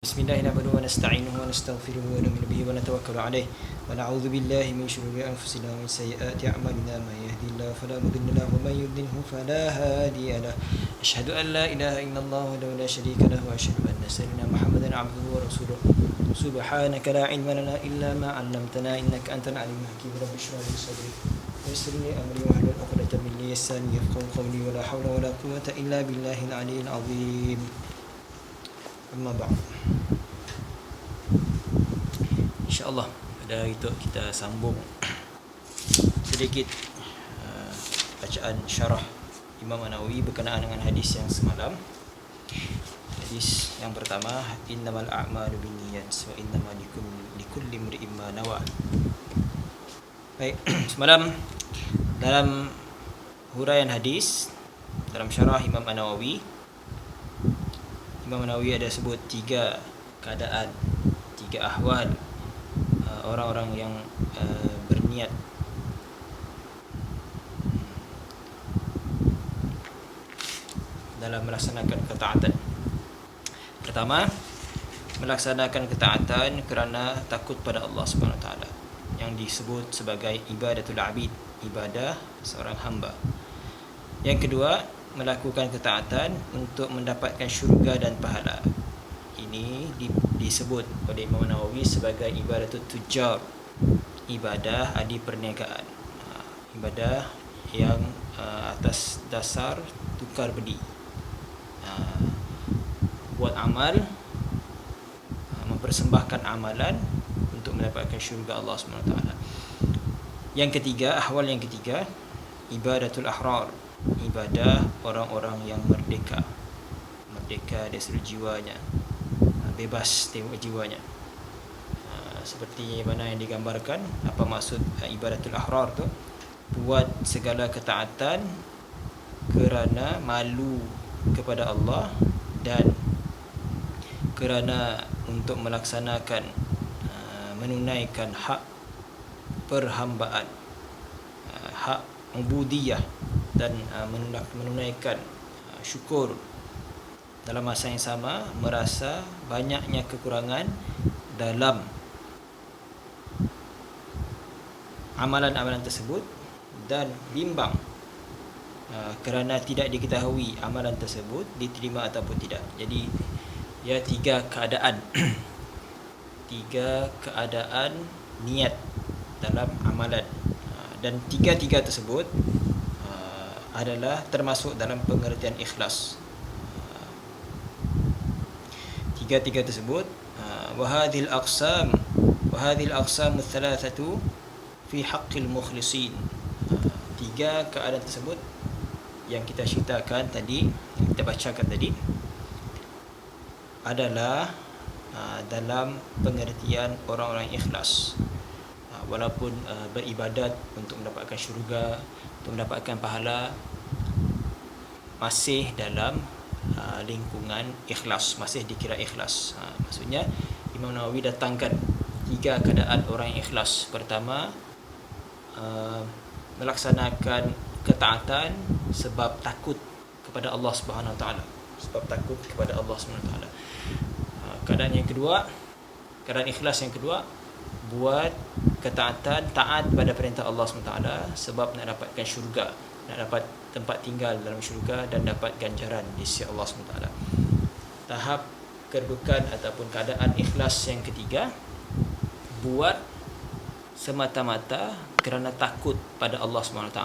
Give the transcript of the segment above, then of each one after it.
Bismillah nahmaduhu wa nasta'inuhu wa nastaghfiruhu wa nu'minu bihi wa natawakkalu alayh wa na'udzu billahi min shururi anfusina wa min sayyiati a'malina may yahdihillahu fala mudilla lahu wa may yudlilhu fala hadiya lahu asyhadu an la ilaha illallah wahdahu la syarika lahu wa asyhadu anna sayyidina Muhammadan 'abduhu wa rasuluh subhanaka la ilma lana illa ma 'allamtana innaka antal alimul hakim rabbi shrah li sadri wa yassir li amri wahlul 'uqdatam min lisani yafqahu qawli wa la hawla wa la quwwata illa billahil 'aliyyil 'azim. Amma ba'd. InsyaAllah pada hari itu kita sambung sedikit bacaan syarah Imam An-Nawawi berkenaan dengan hadis yang semalam. Hadis yang pertama, innamal a'malu binniyat wa innamal likulli imri'in ma nawa. Baik, semalam dalam huraian hadis dalam syarah Imam An-Nawawi, Imam Nawawi ada sebut tiga keadaan, tiga ahwal orang-orang yang berniat dalam melaksanakan ketaatan. Pertama, melaksanakan ketaatan kerana takut pada Allah Subhanahu Wa Taala, yang disebut sebagai ibadatul abid, ibadah seorang hamba. Yang kedua, melakukan ketaatan untuk mendapatkan syurga dan pahala. Ini disebut oleh Imam Nawawi sebagai ibadatul tujar, ibadah ahli perniagaan, ibadah yang atas dasar tukar beli, buat amal, mempersembahkan amalan untuk mendapatkan syurga Allah SWT. Yang ketiga, ahwal yang ketiga, ibadatul ahrar, ibadah orang-orang yang merdeka dari seluruh jiwanya, bebas tengok jiwanya. Seperti mana yang digambarkan, apa maksud ibadatul ahrar tu? Buat segala ketaatan kerana malu kepada Allah dan kerana untuk melaksanakan, menunaikan hak perhambaan, hak ubudiyah, dan menunaikan syukur. Dalam masa yang sama merasa banyaknya kekurangan dalam amalan-amalan tersebut dan bimbang kerana tidak diketahui amalan tersebut diterima ataupun tidak. Jadi ya, tiga keadaan tiga keadaan niat dalam amalan, dan tiga-tiga tersebut adalah termasuk dalam pengertian ikhlas. Tiga-tiga tersebut, wa hadhil aqsam ats-tsalatsatu fi haqqil mukhlisin. Tiga keadaan tersebut yang kita ceritakan tadi, yang kita bacakan tadi, adalah dalam pengertian orang-orang ikhlas. Walaupun beribadat untuk mendapatkan syurga, untuk mendapatkan pahala, masih dalam lingkungan ikhlas, masih dikira ikhlas. Maksudnya Imam Nawawi datangkan tiga keadaan orang yang ikhlas. Pertama, melaksanakan ketaatan sebab takut kepada Allah Subhanahu Wa Taala, sebab takut kepada Allah Subhanahu Wa Taala. Keadaan yang kedua, keadaan ikhlas yang kedua, buat ketaatan, taat pada perintah Allah SWT sebab nak dapatkan syurga, nak dapat tempat tinggal dalam syurga dan dapat ganjaran di sisi Allah SWT. Tahap kedudukan ataupun keadaan ikhlas yang ketiga, buat semata-mata kerana takut pada Allah SWT,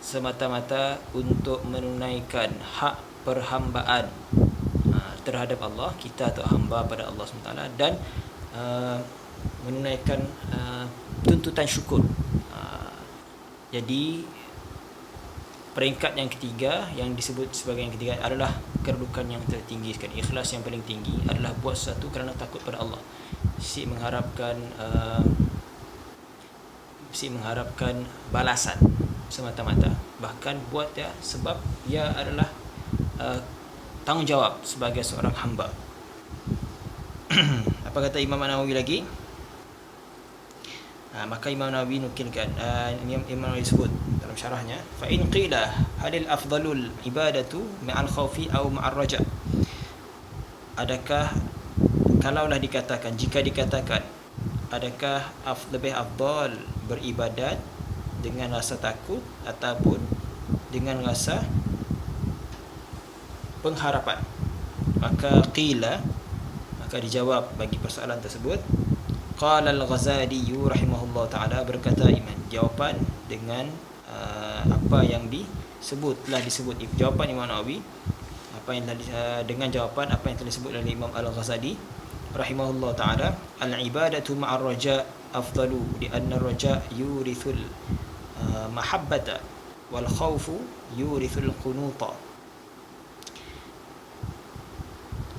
semata-mata untuk menunaikan hak perhambaan terhadap Allah, kita atau hamba pada Allah SWT, dan menunaikan tuntutan syukur. Jadi peringkat yang ketiga, yang disebut sebagai yang ketiga, adalah kedudukan yang tertinggi sekali. Ikhlas yang paling tinggi adalah buat sesuatu kerana takut pada Allah, si mengharapkan balasan semata-mata, bahkan buat ya sebab ia adalah tanggungjawab sebagai seorang hamba. Apa kata Imam Nawawi lagi? Maka Imam Nawawi nukilkan, Imam Nawawi sebut dalam syarahnya, fa in qila halil afdalul ibadatu ma'al khawfi aw ma'ar raja. Adakah kalaulah dikatakan, jika dikatakan adakah lebih afdal beribadat dengan rasa takut ataupun dengan rasa pengharapan, maka qila, maka dijawab bagi persoalan tersebut, qala al-Ghazali rahimahullah taala, berkata Imam, jawapan dengan apa yang telah disebut jawapan Imam Nawawi, dengan jawapan apa yang telah disebut oleh Imam Al-Ghazali rahimahullah taala, al-ibadatu ma'ar raja' afdalu li anna ar-raja' yurithul mahabbata wal khawfu yurithul qunuta.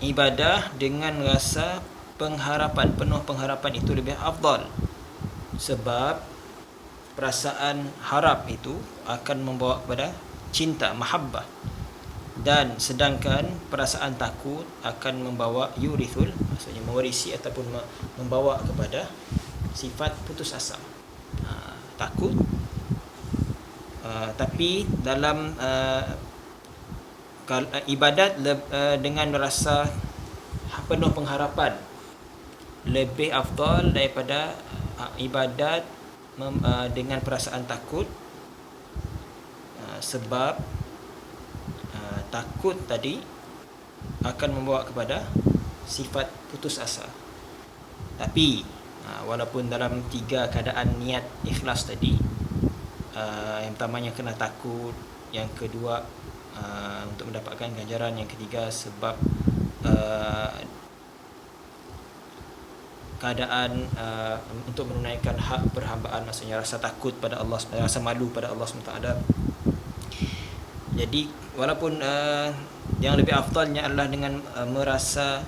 Ibadah dengan rasa pengharapan, penuh pengharapan itu lebih afdal, sebab perasaan harap itu akan membawa kepada cinta, mahabbah, dan sedangkan perasaan takut akan membawa yurithul, maksudnya mewarisi ataupun membawa kepada sifat putus asa. Takut, tapi dalam ibadat dengan rasa penuh pengharapan lebih afdal daripada ibadat dengan perasaan takut, sebab takut tadi akan membawa kepada sifat putus asa. Tapi walaupun dalam 3 keadaan niat ikhlas tadi, yang pertamanya kena takut, yang kedua untuk mendapatkan ganjaran, yang ketiga sebab keadaan untuk menunaikan hak perhambaan, maksudnya rasa takut pada Allah, rasa malu pada Allah SWT. Jadi walaupun yang lebih afdalnya adalah dengan merasa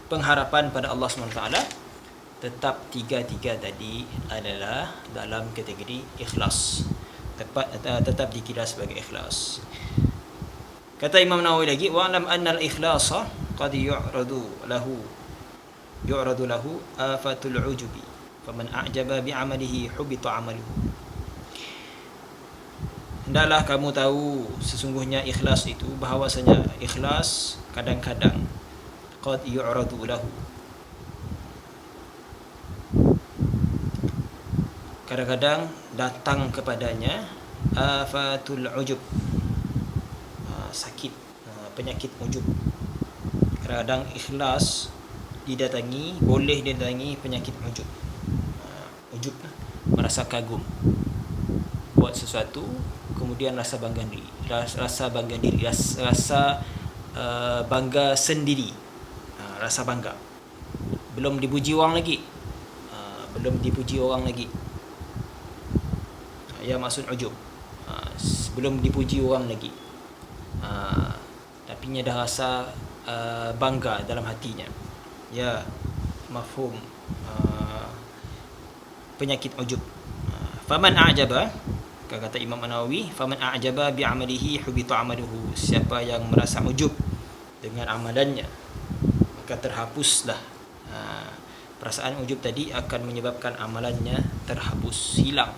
pengharapan pada Allah SWT, tetap 3 tadi adalah dalam kategori ikhlas, tetap dikira sebagai ikhlas. Kata Imam Nawawi lagi, wa'lam anna al-ikhlasa qad yu'radu lahu afatul ujubi faman a'jaba bi'amalihi hubita 'amaluhu. Hendaklah kamu tahu sesungguhnya ikhlas itu, bahawasanya ikhlas kadang-kadang qad yu'radu lahu, kadang-kadang datang kepadanya afatul ujub, sakit, penyakit ujub. Kadang-kadang ikhlas boleh didatangi penyakit ujub. Ujub, merasa kagum buat sesuatu, kemudian rasa bangga diri, rasa bangga sendiri, rasa bangga, belum dipuji orang lagi, ya maksud ujub, belum dipuji orang lagi, tapi nya dah rasa bangga dalam hatinya, ya mafhum penyakit ujub. Faman a'jaba, kata Imam An-Nawawi, faman a'jaba bi'amalihi hubita 'amaluhu, siapa yang merasa ujub dengan amalannya maka terhapuslah. Perasaan ujub tadi akan menyebabkan amalannya terhapus, hilang,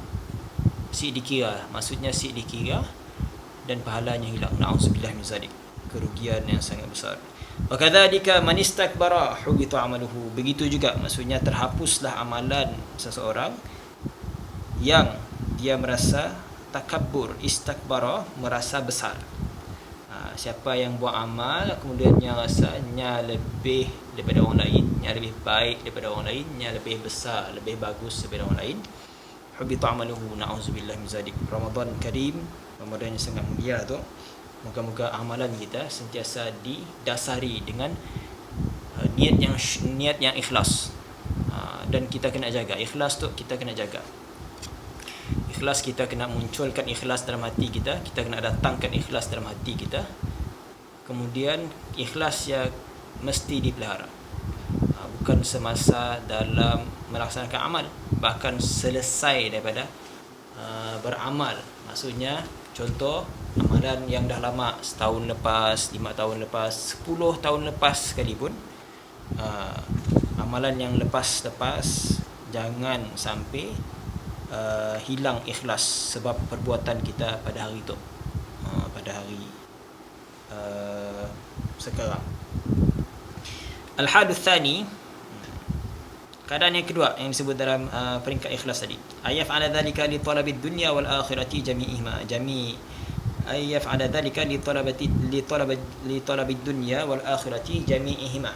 dikira, maksudnya dikira, dan pahalanya hilang. Na'udzubillah min zalik, kerugian yang sangat besar. Wa kadzalika man istakbara hubita 'amaluhu, begitu juga maksudnya terhapuslah amalan seseorang yang dia merasa takabbur, istakbara, merasa besar. Siapa yang buat amal kemudian dia rasanya lebih daripada orang lain, yang lebih baik daripada orang lain, yang lebih besar, lebih bagus daripada orang lain, hubita amaluhu, na'udzubillah min zalik. Ramadan Karim, Ramadan yang sangat mulia tu, moga-moga amalan kita sentiasa didasari dengan niat yang ikhlas, dan kita kena jaga ikhlas tu, kita kena jaga ikhlas, kita kena munculkan ikhlas dalam hati kita, kita kena datangkan ikhlas dalam hati kita. Kemudian ikhlas yang mesti dipelihara, bukan semasa dalam melaksanakan amal, bahkan selesai daripada beramal. Maksudnya contoh amalan yang dah lama, setahun lepas, 5 tahun lepas, 10 tahun lepas sekalipun, amalan yang lepas jangan sampai hilang ikhlas sebab perbuatan kita pada hari itu, pada hari sekarang. Al-hadus tsani, keadaan yang kedua yang disebut dalam peringkat ikhlas tadi, ayaf ala dzalika li talabid dunya wal akhirati jami'ihima ayaf ala dzalika li talabid dunya wal akhirati jami'ihima.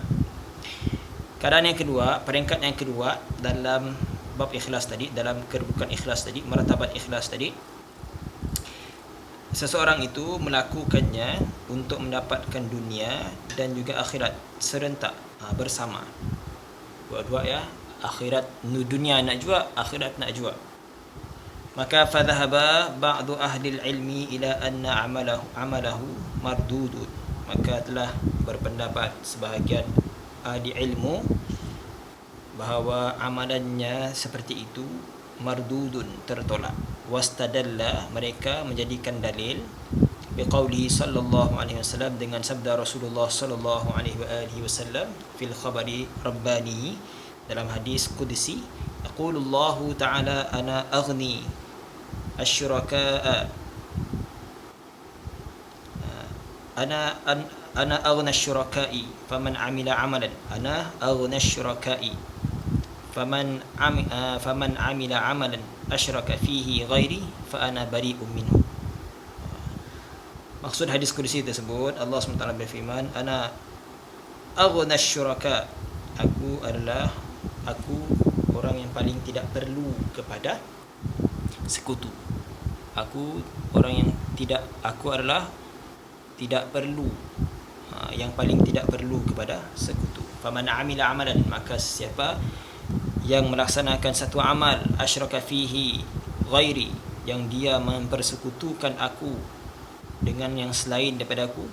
Keadaan yang kedua, peringkat yang kedua dalam bab ikhlas tadi, dalam kedudukan ikhlas tadi, martabat ikhlas tadi, seseorang itu melakukannya untuk mendapatkan dunia dan juga akhirat serentak, bersama. Dua-dua ya, akhirat, dunia nak juga, akhirat nak juga. Maka fadhahaba ba'du ahli ilmi ila anna amalahu mardudun. Maka telah berpendapat sebahagian ahli ilmu bahawa amalannya seperti itu mardudun, tertolak. Wastadalla, mereka menjadikan dalil biqaulihi sallallahu alaihi wasallam, dengan sabda Rasulullah sallallahu alaihi wasallam fil khabari rabbani, dalam hadis qudsi, yaqulullahu ta'ala ana aghni asyuraka'a ana aghna asyuraka'i faman amila amalan ana aghna asyuraka'i faman amila amalan asyraka fihi ghairi fa ana bari'un minhu. Maksud hadis qudsi tersebut, Allah SWT berfirman, ana aghna asyuraka, aku orang yang paling tidak perlu kepada sekutu. Aku adalah tidak perlu, yang paling tidak perlu kepada sekutu. Faman amila amalan, maka siapa yang melaksanakan satu amal, asyraka fihi ghairi, yang dia mempersekutukan aku dengan yang selain daripada aku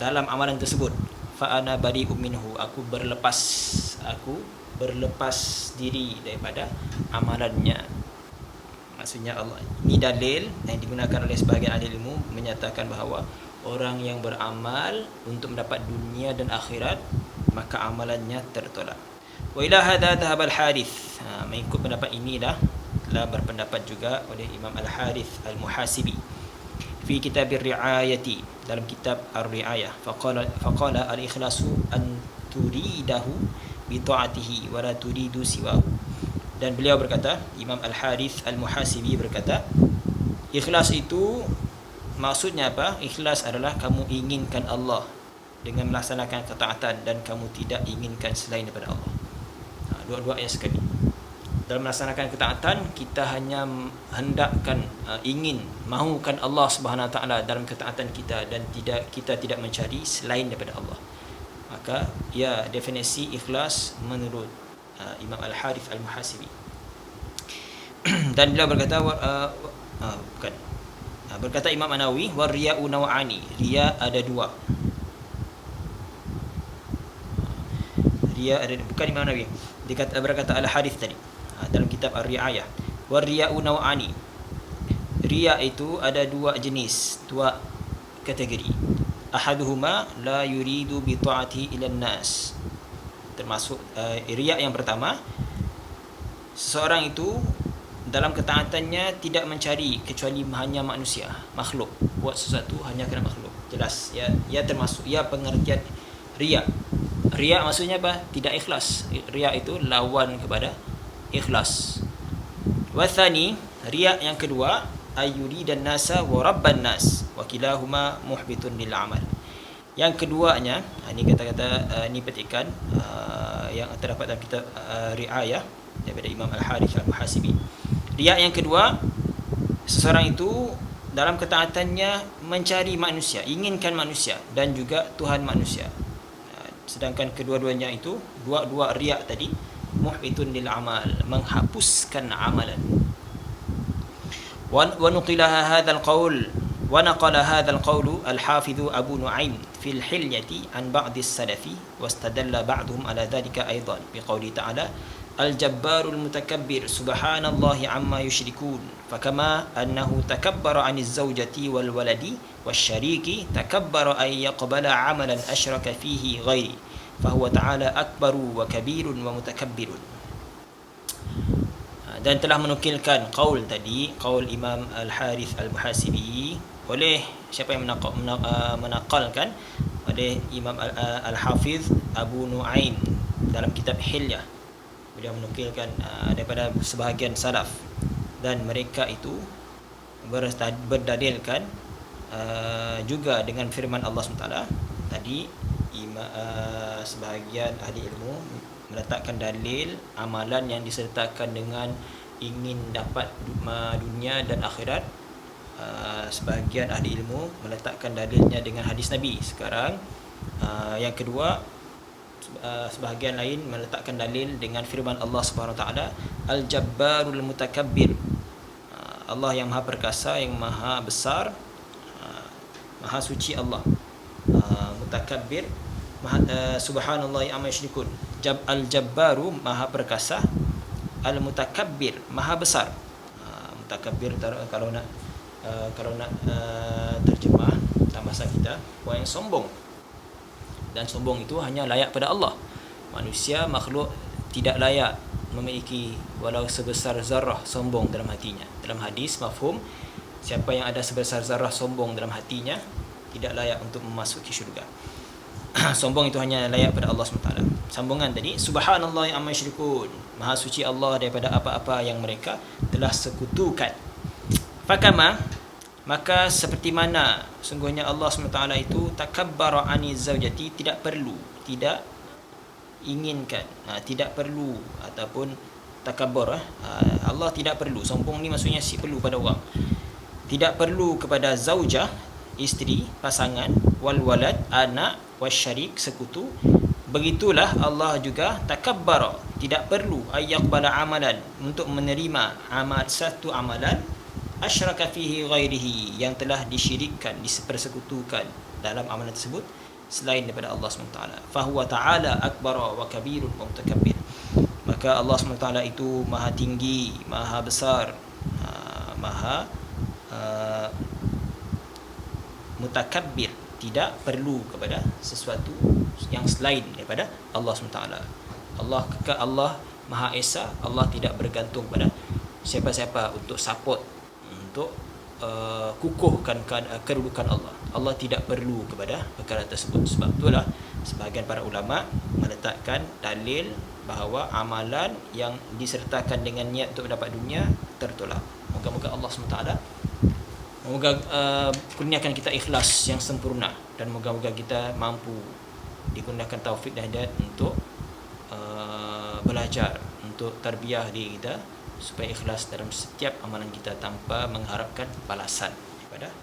dalam amalan tersebut, fa ana bari'un minhu, aku berlepas diri daripada amalannya. Maksudnya Allah, ini dalil yang digunakan oleh sebahagian ahli ilmu menyatakan bahawa orang yang beramal untuk mendapat dunia dan akhirat, maka amalannya tertolak. Wa ila hadha dhahab al-Harith, mengikut pendapat inilah telah berpendapat juga oleh Imam Al-Harith Al-Muhasibi fi kitab ar-ri'ayati, dalam kitab ar-ri'ayah, faqala al-ikhlasu an turidahu bi ta'atihi wa la turidu siwahu. Dan beliau berkata, Imam Al-Harith Al-Muhasibi berkata, ikhlas itu maksudnya apa? Ikhlas adalah kamu inginkan Allah dengan melaksanakan ketaatan dan kamu tidak inginkan selain daripada Allah. Dua-dua ayat sekali. Dalam melaksanakan ketaatan, kita hanya hendakkan, ingin, mahukan Allah Subhanahu Wa Taala dalam ketaatan kita, dan kita tidak mencari selain daripada Allah. Maka ya, definisi ikhlas menurut Imam Al-Harith Al-Muhasibi. Dan beliau berkata berkata Imam An-Nawawi, war riya'u naw'ani, riya ada dua. Riya ada, bukan Imam An-Nawawi, berkata Al-Harith tadi dalam kitab Ar-Ri'ayah, war riya'u naw'ani, riya itu ada dua jenis, dua kategori. Ahaduhuma la yuridu bi ta'ati ila nas, termasuk riya yang pertama, seseorang itu dalam ketaatannya tidak mencari kecuali hanya manusia, makhluk, buat sesuatu hanya kerana makhluk. Jelas ya, ia termasuk, ia pengertian riya. Riya maksudnya apa? Tidak ikhlas. Riya itu lawan kepada ikhlas. Wathani, riya yang kedua, ayuri dan nasa wa rabban nas wa kilahuma muhbitun lil amal. Yang keduanya, ini kata-kata, ini petikan yang terdapat dalam kitab Ri'ayah daripada Imam Al-Harith Al-Muhasibi. Riya yang kedua, seseorang itu dalam ketaatannya mencari manusia, inginkan manusia dan juga Tuhan manusia. Sedangkan kedua-duanya itu, dua riya tadi, muhbitun lil amal, menghapuskan amalan. Wa nuqilaha hadzal qaul wa naqala hadzal qaulu al-Hafidh Abu Nu'aim fil Hilyati an ba'd as-salafi wastadalla ba'dhum ala dhalika aidan biqauli ta'ala al-jabbarul mutakabbir subhanallahi amma yushrikun fakama annahu takabbara 'anil zawjati wal waladi wasyariki takabbara ay yaqbala 'amalan asyraka fihi ghairi fahuwa ta'ala akbaru wa kabirun wa mutakabbirun. Dan telah menukilkan qaul tadi, qaul Imam Al-Harith Al-Muhasibi, oleh siapa yang menakalkan oleh Imam Al-Hafiz Abu Nu'aim dalam kitab Hilyah. Beliau menukilkan daripada sebahagian salaf, dan mereka itu berdalilkan juga dengan firman Allah SWT tadi. Sebahagian ahli ilmu meletakkan dalil amalan yang disertakan dengan ingin dapat dunia dan akhirat. Sebahagian ahli ilmu meletakkan dalilnya dengan hadis Nabi. Sekarang yang kedua, sebahagian lain meletakkan dalil dengan firman Allah Subhanahu Wa Taala, Al-Jabbarul Mutakabbir. Allah yang maha perkasa, yang maha besar, maha suci Allah. Mutakabbir, subhanallah amma yusyrikun. Al-Jabbaru maha perkasa, Al-Mutakabbir maha besar. Mutakabbir kalau nak terjemah dalam bahasa kita, orang yang sombong. Dan sombong itu hanya layak pada Allah. Manusia, makhluk tidak layak memiliki walau sebesar zarah sombong dalam hatinya. Dalam hadis mafhum, siapa yang ada sebesar zarah sombong dalam hatinya tidak layak untuk memasuki syurga. Sombong itu hanya layak pada Allah SWT. Sambungan tadi, subhanallah amma yusyrikun, maha suci Allah daripada apa-apa yang mereka telah sekutukan. Fakama, maka seperti mana sungguhnya Allah SWT itu takabbara ani zaujati, tidak perlu, tidak inginkan, tidak perlu, ataupun takabbur, Allah tidak perlu. Sombong ni maksudnya si perlu pada orang. Tidak perlu kepada zaujah, isteri, pasangan, wal walad, anak, wasyarik, sekutu. Begitulah Allah juga takabbara, tidak perlu ayyaqbala amalan, untuk menerima satu amalan asyraka fihi ghairihi, yang telah disyirikkan, dipersekutukan dalam amalan tersebut selain daripada Allah SWT. Fahuwa ta'ala akbara wa kabirun wa mutakabbir. Maka Allah SWT itu maha tinggi, maha besar, maha mutakabbir, tidak perlu kepada sesuatu yang selain daripada Allah SWT. Allah Maha Esa. Allah tidak bergantung pada siapa-siapa untuk support, untuk kukuhkan kedudukan Allah. Allah tidak perlu kepada perkara tersebut. Sebab itulah sebahagian para ulama meletakkan dalil bahawa amalan yang disertakan dengan niat untuk mendapat dunia tertolak. Moga-moga Allah SWT moga kurniakan kita ikhlas yang sempurna, dan moga-moga kita mampu digunakan taufik dan hidayat untuk belajar, untuk tarbiyah diri kita supaya ikhlas dalam setiap amalan kita tanpa mengharapkan balasan daripada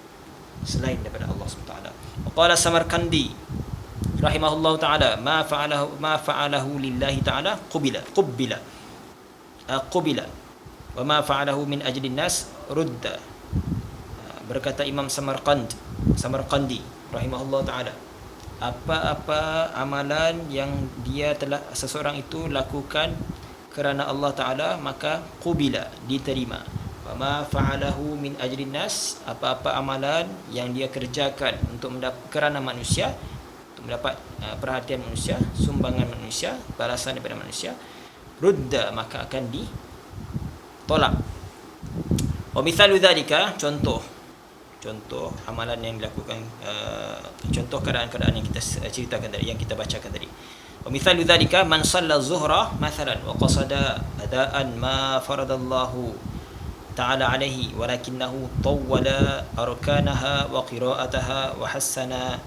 selain daripada Allah SWT. Qala Samarkandi rahimahullah taala, ma fa'alahu lillahi taala qubila wa ma fa'alahu min ajli nas rudda. Berkata Imam Samarkandi rahimahullah taala, apa-apa amalan yang dia telah seseorang itu lakukan kerana Allah Taala, maka qubila, diterima. Wa ma fa'alahu min ajrin nas, apa-apa amalan yang dia kerjakan untuk kerana manusia, untuk mendapat perhatian manusia, sumbangan manusia, balasan daripada manusia, rudda, maka akan ditolak. Wa mithalu dzalika, contoh amalan yang dilakukan, contoh keadaan-keadaan yang kita ceritakan tadi, yang kita bacakan tadi. Wa mithalu dzalika man shalla zuhra mathalan wa qasada adaan ma faradallahu ta'ala alaihi walakinahu tawwala arkanaha wa qira'ataha wa hassana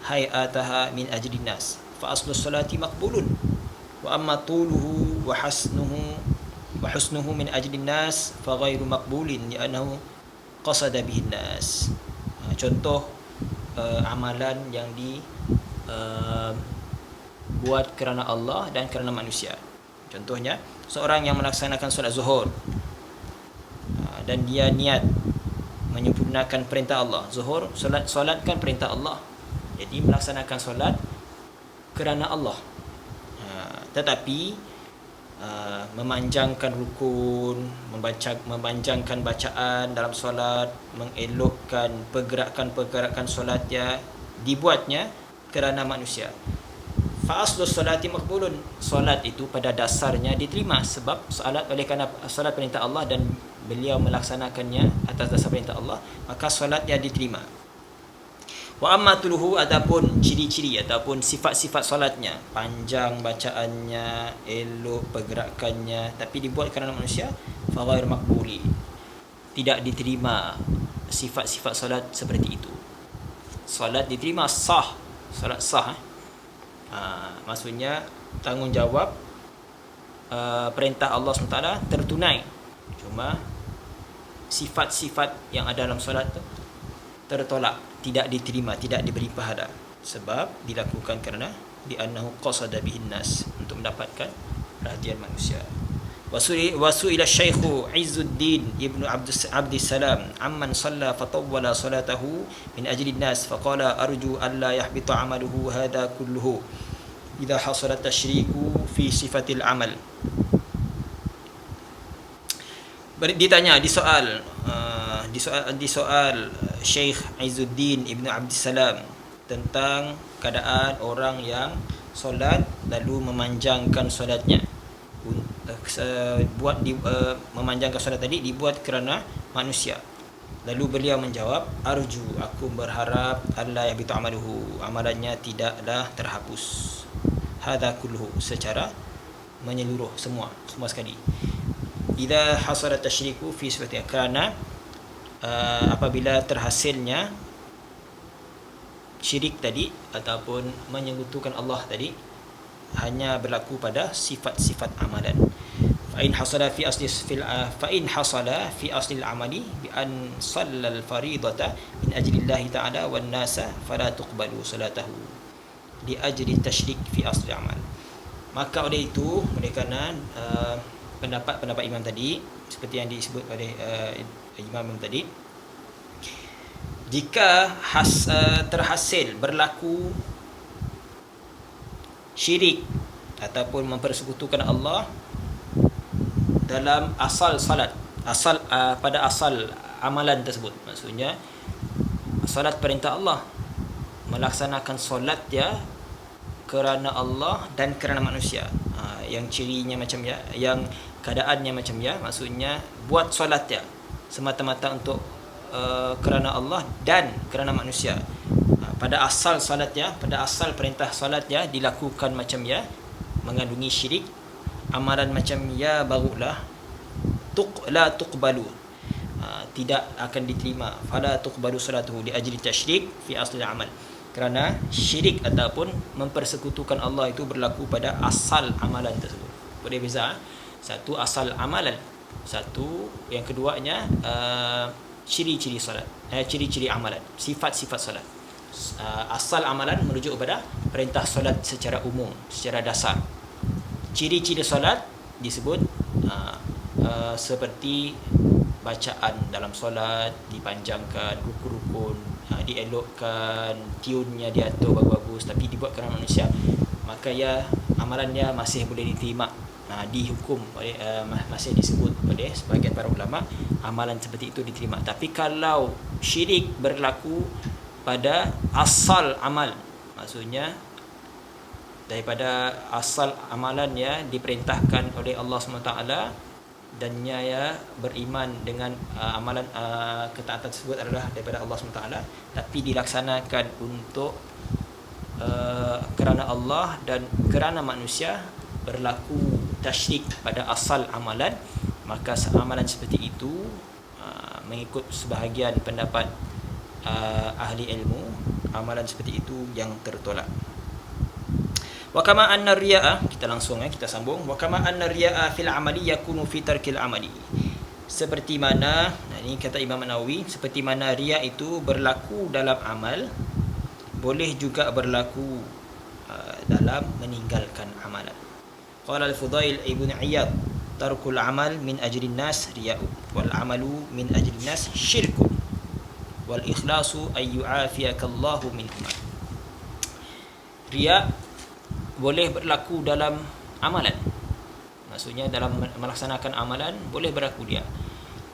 hay'ataha min ajli nas fa aslu salati maqbulun wa amma tuluhu wa husnuhu min ajli nas fa ghairu maqbulin li'annahu qasada bihin nas. Contoh amalan yang buat kerana Allah dan kerana manusia. Contohnya, seorang yang melaksanakan solat zuhur dan dia niat menyempurnakan perintah Allah. Zuhur, solatkan perintah Allah. Jadi melaksanakan solat kerana Allah. Tetapi memanjangkan rukun, memanjangkan bacaan dalam solat, mengelokkan pergerakan-pergerakan solatnya, dibuatnya kerana manusia. Fa aslu solati maqbulun, solat itu pada dasarnya diterima sebab solat oleh kerana solat perintah Allah dan beliau melaksanakannya atas dasar perintah Allah, maka solatnya diterima. Wa amma tuluhu, ataupun ciri-ciri ataupun sifat-sifat solatnya, panjang bacaannya, elok pergerakannya, tapi dibuat kerana manusia, fa ghair maqbuli, tidak diterima sifat-sifat solat seperti itu. Solat diterima sah, solat sah. Maksudnya tanggungjawab perintah Allah SWT tertunai. Cuma sifat-sifat yang ada dalam solat tu tertolak, tidak diterima, tidak diberi pahala, sebab dilakukan kerana li'annahu qasada bihin nas, untuk mendapatkan perhatian manusia. Wasu ila Syekh Izzuddin Ibnu Abdissalam amman shalla fatawwala salatahu min ajli an-nas faqala arju an la yahbita 'amaluhu hadha kulluhu idza hasala tashriku fi sifatil amal. Ditanya di soal Syekh Izzuddin Ibnu Abdissalam tentang keadaan orang yang solat lalu memanjangkan solatnya. Memanjangkan solat tadi dibuat kerana manusia. Lalu beliau menjawab, arju, aku berharap Allah yahbitu amaluhu, amalannya tidaklah terhapus. Hadza kulluhu, secara menyeluruh, semua sekali. Idza hasala tasyriku fi sifatiha, kerana apabila terhasilnya syirik tadi ataupun menyekutukan Allah tadi hanya berlaku pada sifat-sifat amalan. Fa in hasala fi asli al-amali bi an shalla al-fariidata min ajli Allah ta'ala wan nasa fala tuqbalu salatahu li ajli tasyrik fi asli al-amal. Maka oleh itu, oleh kerana pendapat imam tadi seperti yang disebut oleh imam tadi, jika terhasil berlaku syirik ataupun mempersekutukan Allah dalam asal salat, pada asal amalan tersebut, maksudnya salat perintah Allah, melaksanakan solat ya kerana Allah dan kerana manusia, yang cirinya macam ya, yang keadaannya macam ya, maksudnya buat solat ya semata-mata untuk kerana Allah dan kerana manusia. Pada asal salat ya, pada asal perintah salat ya dilakukan macam ya, mengandungi syirik, amalan macam ya barulah la tuqbalu, tidak akan diterima. Fala tuqbalu salatuhu li ajli tasyrik fi asli amal, kerana syirik ataupun mempersekutukan Allah itu berlaku pada asal amalan tersebut. Boleh beza, satu asal amalan, satu yang keduanya ciri-ciri solat, ciri-ciri amalan, sifat-sifat solat. Asal amalan merujuk kepada perintah solat secara umum, secara dasar. Ciri-ciri solat disebut seperti bacaan dalam solat dipanjangkan, rukun-rukun dielokkan, tiunnya diatur bagus-bagus, tapi dibuat kerana manusia, maka ya amalannya masih boleh diterima. Dihukum oleh masih disebut oleh sebahagian para ulama amalan seperti itu diterima. Tapi kalau syirik berlaku pada asal amal, maksudnya daripada asal amalan ya diperintahkan oleh Allah SWT dan ya beriman dengan amalan ketaatan tersebut adalah daripada Allah SWT, tapi dilaksanakan untuk kerana Allah dan kerana manusia, berlaku tasyrik pada asal amalan, maka amalan seperti itu mengikut sebahagian pendapat ahli ilmu, amalan seperti itu yang tertolak. Wa kama anna riya'a, kita langsung kita sambung. Wa kama anna riya'a fil amali yakunu fi tarkil amali, seperti mana, ini kata Imam Nawawi, seperti mana riya itu berlaku dalam amal, boleh juga berlaku dalam meninggalkan amalan. Qala al-Fudail ibn Iyad, tarkul amal min ajli nas riya'u wal amalu min ajli nas syirku wal ikhlasu ay yu'afiyakallahu minhuma. Riya boleh berlaku dalam amalan, maksudnya dalam melaksanakan amalan boleh berlaku riya,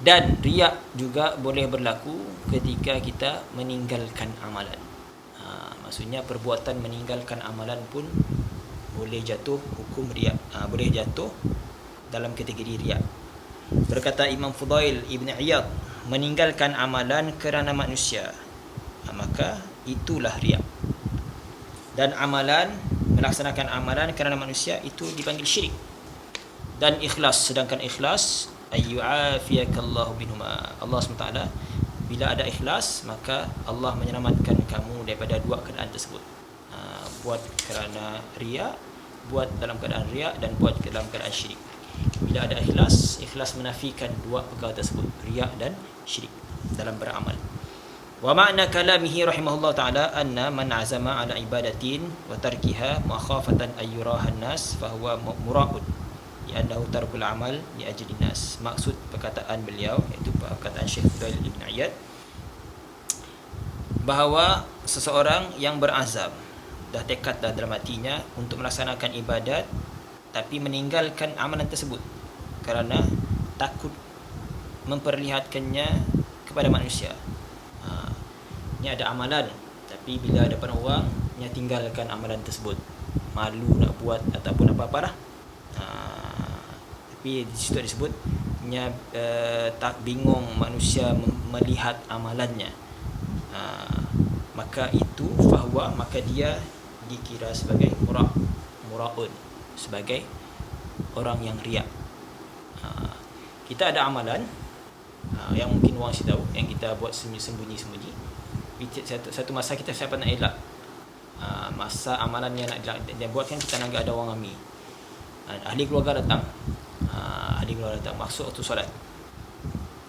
dan riya juga boleh berlaku ketika kita meninggalkan amalan. Maksudnya perbuatan meninggalkan amalan pun boleh jatuh hukum riya, boleh jatuh dalam kategori riya. Berkata Imam Fudail ibn Iyad, meninggalkan amalan kerana manusia, maka itulah riya. Dan amalan, melaksanakan amalan kerana manusia, itu dipanggil syirik. Dan ikhlas, sedangkan ikhlas ayyu'afiyakallahu binhuma. Allah SWT, bila ada ikhlas, maka Allah menyelamatkan kamu daripada dua keadaan tersebut. Buat kerana riya, buat dalam keadaan riya, dan buat dalam keadaan syirik. Bila ada ikhlas, ikhlas menafikan dua perkara tersebut, riya dan syirik dalam beramal. Wa ma'na kalamihi rahimahullah ta'ala anna man azama ala ibadatin wa tarkiha makhafatan ayyuraha an-nas fahuwa mura'un li'annahu tarkul amal li ajli nas. Maksud perkataan beliau, iaitu perkataan Syekh Fudail Ibn Iyad, bahawa seseorang yang berazam, dah tekad dah dalam hatinya untuk melaksanakan ibadat, tapi meninggalkan amalan tersebut kerana takut memperlihatkannya kepada manusia. Ini ada amalan, tapi bila ada depan orang, dia tinggalkan amalan tersebut, malu nak buat ataupun apa-apalah. Tapi di situ disebut tak bingung manusia melihat amalannya. Maka itu fahuwa, maka dia dikira sebagai mura'un, sebagai orang yang riak. Kita ada amalan yang mungkin orang si tahu, yang kita buat sembunyi-sembunyi. Satu masa kita siapa nak elak, masa amalan yang nak dia buatkan, kita nak ada orang ramai, ahli keluarga datang, masuk waktu solat,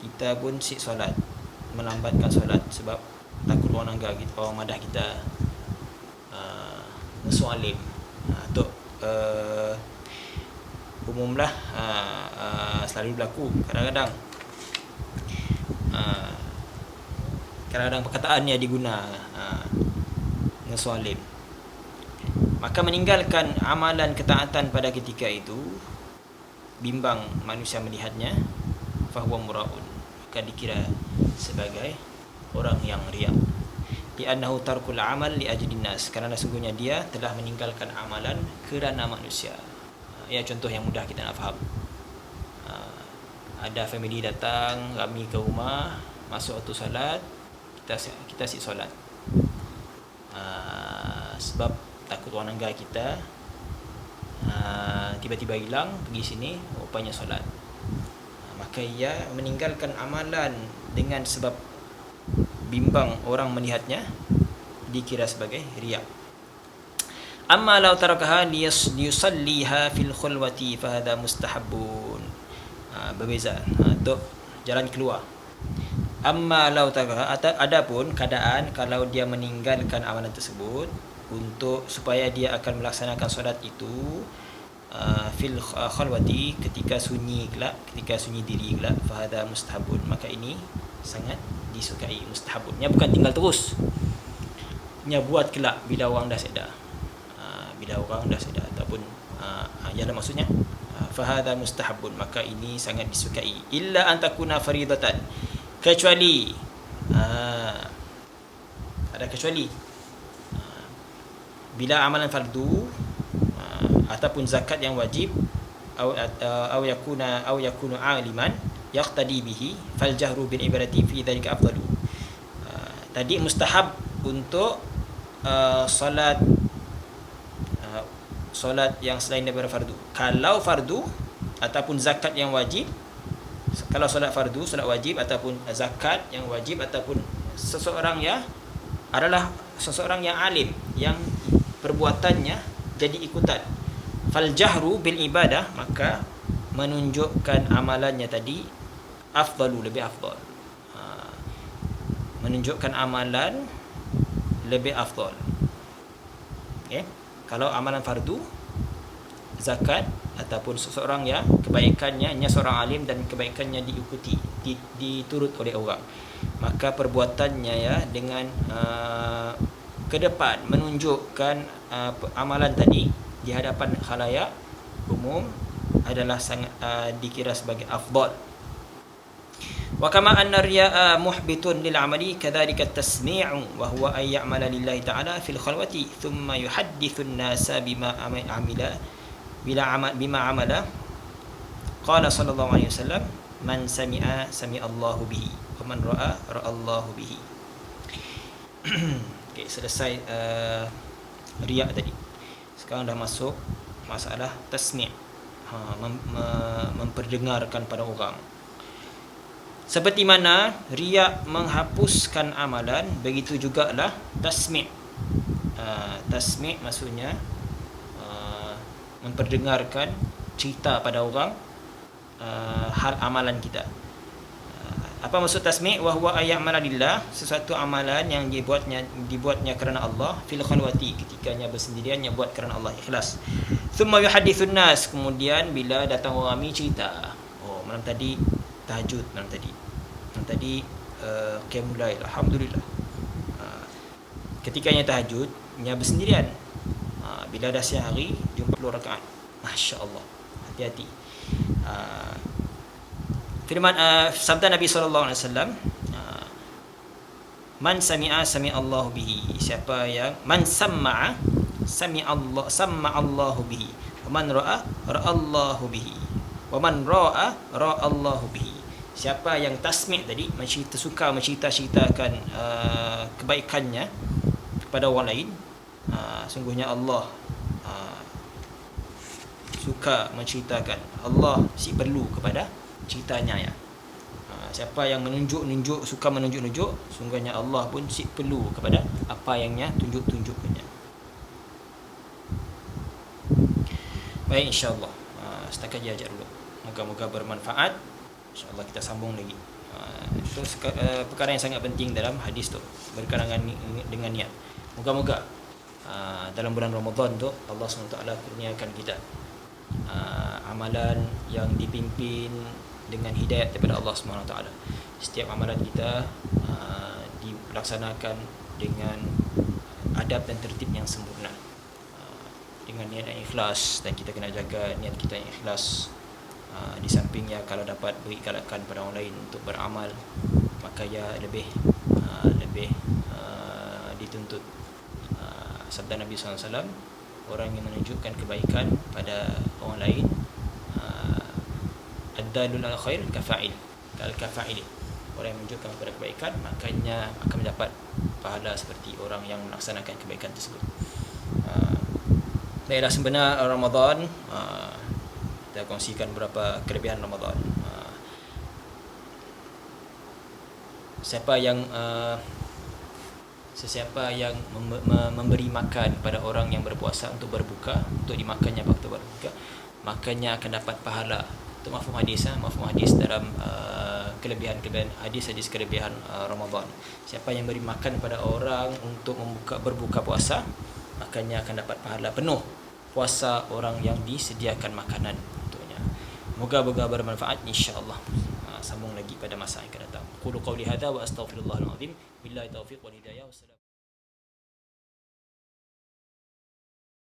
kita pun sit solat, melambatkan solat sebab takut orang nangga kita, orang madah kita, musuh alim. Untuk umumlah, selalu berlaku. Kadang-kadang perkataannya diguna ngesualim, maka meninggalkan amalan ketaatan pada ketika itu, bimbang manusia melihatnya, fahuwa mura'un, maka dikira sebagai orang yang riya. Li'annahu tarkul amal li ajli nas, kerana sungguhnya dia telah meninggalkan amalan kerana manusia. Ya, contoh yang mudah kita nak faham. Ada family datang ramai ke rumah, masuk waktu solat, kita sit solat, sebab takut orang nanggai kita, tiba-tiba hilang, pergi sini, rupanya solat. Maka ia meninggalkan amalan dengan sebab bimbang orang melihatnya, dikira sebagai riya. Amma law tarakaha liyusalliha fil khulwati fahadha mustahabun. Berbeza untuk jalan keluar. Amma law tarakaha, adapun keadaan kalau dia meninggalkan amalan tersebut untuk supaya dia akan melaksanakan solat itu fil khalwati, ketika sunyi gelap, ketika sunyi diri gelap, fahadha mustahabun, maka ini sangat disukai, mustahabun. Nya bukan tinggal terus, nya buat kelak bila orang dah sedar, ataupun ya ada maksudnya, fahadha mustahabun, maka ini sangat disukai. Illa an takuna faridatan, kecuali ada kecuali bila amalan fardu ataupun zakat yang wajib, au yakunu aliman yaqtadi bihi fal jahru bil ibadati fi dhalika afdalu. Tadi mustahab untuk solat yang selain daripada fardu. Kalau fardu ataupun zakat yang wajib, kalau solat fardu, solat wajib ataupun zakat yang wajib, ataupun seseorang yang adalah seseorang yang alim, yang perbuatannya jadi ikutan, fal jahru bil ibadah, maka menunjukkan amalannya tadi afdalu, lebih afdal. Menunjukkan amalan lebih afdal. Okay? Kalau amalan fardu, zakat, ataupun seseorang yang kebaikannya, seorang alim dan kebaikannya diikuti, diturut oleh orang, maka perbuatannya ya dengan ke depan menunjukkan amalan tadi di hadapan khalayak umum adalah sangat dikira sebagai afdal. Wa kama anna riya'a muhbitun lil amali kadzalika at-tasmi'u wa huwa ay ya'mala lillahi ta'ala fil khalwati thumma yuhaddithu an-nasa bima amala. Qala sallallahu alaihi wasallam, man sami'a sami'allahu bihi wa man ra'a ra'allahu bihi. Okay, selesai riak tadi. Sekarang dah masuk masalah tasmi', memperdengarkan pada orang. Seperti mana riak menghapuskan amalan, begitu jugalah tasmi'. Tasmi' maksudnya memperdengarkan cerita pada orang hal amalan kita. Apa maksud tasmi'? Wa huwa ayya'mala lillah, sesuatu amalan yang dibuatnya kerana Allah, fil khalwati, ketikanya bersendirian, yang buat kerana Allah, ikhlas. Thumma yuhaddithun nas, kemudian bila datang orang ramai cerita. Oh, malam tadi tahajud, malam tadi qiyamul lail, alhamdulillah. Ketikanya tahajudnya bersendirian. Bila dah siang hari, jumpa 10 rakaat. Masya-Allah. Hati-hati. Firman sabda Nabi sallallahu alaihi wasallam, man sami'a sami'allahu bihi, siapa yang man sam'a sama'allahu bihi, wa man ra'a ra'allahu bihi, wa man ra'a ra'allahu bihi. Siapa yang tasmi' tadi, suka menceritakan kebaikannya kepada orang lain, sungguhnya Allah suka menceritakan, Allah si perlu kepada ceritanya, ya. Siapa yang suka menunjuk, sungguhnya Allah pun si perlu kepada apa yangnya tunjuk-tunjukkannya. Baik, insya-Allah setakat dia ajar dulu. Moga-moga bermanfaat. Insya-Allah kita sambung lagi. Itu perkara yang sangat penting dalam hadis tu, berkaitan dengan niat. Moga-moga dalam bulan Ramadan tu Allah SWT kurniakan kita amalan yang dipimpin dengan hidayat daripada Allah SWT. Setiap amalan kita dilaksanakan dengan adab dan tertib yang sempurna, dengan niat yang ikhlas, dan kita kena jaga niat kita yang ikhlas. Di sampingnya, kalau dapat beri galakan pada orang lain untuk beramal, maka ia lebih dituntut. Sabda Nabi SAW, orang yang menunjukkan kebaikan pada orang lain, ad-dalul al khair kafa'il, kafa'il. Orang yang menunjukkan kepada kebaikan, makanya akan mendapat pahala seperti orang yang melaksanakan kebaikan tersebut. Baiklah, sebenar Ramadan, kita kongsikan beberapa kelebihan Ramadan. Sesiapa yang memberi makan kepada orang yang berpuasa untuk berbuka, untuk dimakannya waktu berbuka, makanya akan dapat pahala. Itu mafhum hadis, dalam kelebihan hadis kelebihan Ramadan. Siapa yang beri makan kepada orang untuk berbuka puasa, makanya akan dapat pahala penuh puasa orang yang disediakan makanan untuknya. Moga-moga bermanfaat, insya-Allah. Sambung lagi pada masa yang akan datang. Qulu qawli hadza wa astaghfirullahal azim. Billahi taufiq wal hidayah.